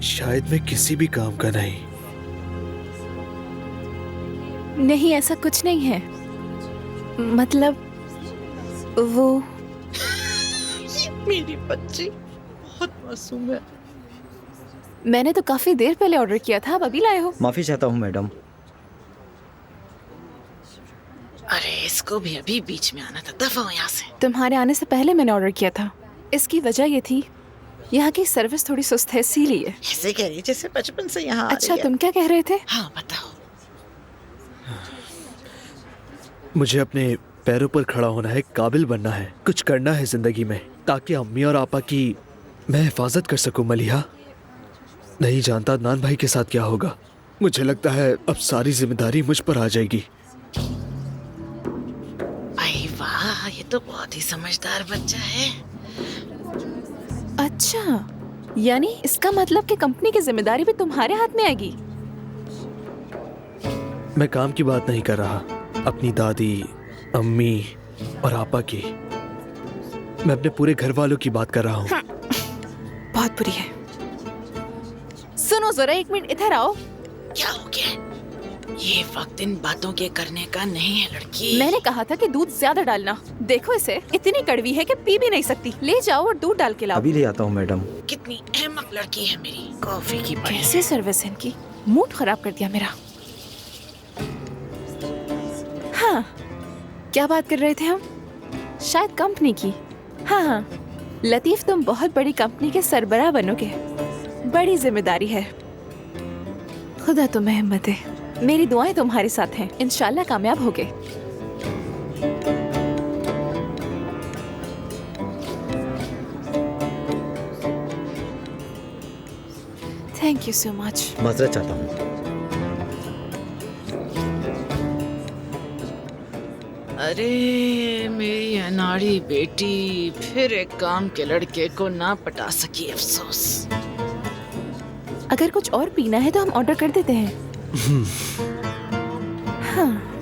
शायद मैं किसी भी काम का नहीं। नहीं, ऐसा कुछ नहीं है। मतलब वो मेरी बच्ची बहुत मासूम है। मैंने तो काफी देर पहले ऑर्डर किया था, आप अभी लाए हो। माफ़ी चाहता हूँ मैडम। अरे इसको भी अभी बीच में आना था, दफा हो यहाँ से। तुम्हारे आने से पहले मैंने ऑर्डर किया था। इसकी वजह ये थी, यहाँ की सर्विस थोड़ी सुस्त है, इसीलिए। ऐसे कह रही जैसे बचपन से यहाँ आ अच्छा, रही है। तुम क्या कह रहे थे? हाँ बताओ। मुझे अपने पैरों पर खड़ा होना है, काबिल बनना है, कुछ करना है जिंदगी में, ताकि अम्मी और आपा की मैं हिफाजत कर सकूं। मलिहा, नहीं जानता नान भाई के साथ क्या होगा। मुझे लगता है अब सारी जिम्मेदारी मुझ पर आ जाएगी। अरे वाह, ये तो बहुत ही समझदार बच्चा है। अच्छा, यानी इसका मतलब कि कंपनी की जिम्मेदारी भी तुम्हारे हाथ में आएगी। मैं काम की बात नहीं कर रहा, अपनी दादी, अम्मी और आपा की। मैं अपने पूरे घर वालों की बात कर रहा हूँ। बहुत बुरी है। सुनो जरा, एक मिनट इधर आओ। क्या हो गया? ये वक्त इन बातों के करने का नहीं है लड़की। मैंने कहा था कि दूध ज्यादा डालना। देखो इसे, इतनी कड़वी है कि पी भी नहीं सकती। ले जाओ और दूध डाल के लाओ। अभी ले आता हूँ मैडम। कितनी अहमक लड़की है मेरी। कॉफी की पड़ी कैसे सर्विस है इनकी, मूड खराब कर दिया मेरा। हाँ, क्या बात कर रहे थे हम? शायद कंपनी की। हाँ, लतीफ तुम बहुत बड़ी कंपनी के सरबराह बनोगे। बड़ी जिम्मेदारी है। खुदा तुम्हें हिम्मत दे। मेरी दुआएं तुम्हारे साथ हैं, इंशाल्लाह कामयाब होगे। Thank you so much. माजरत चाहता हूँ। अरे मेरी अनाड़ी बेटी, फिर एक काम के लड़के को ना पटा सकी, अफसोस। अगर कुछ और पीना है तो हम ऑर्डर कर देते हैं। हाँ।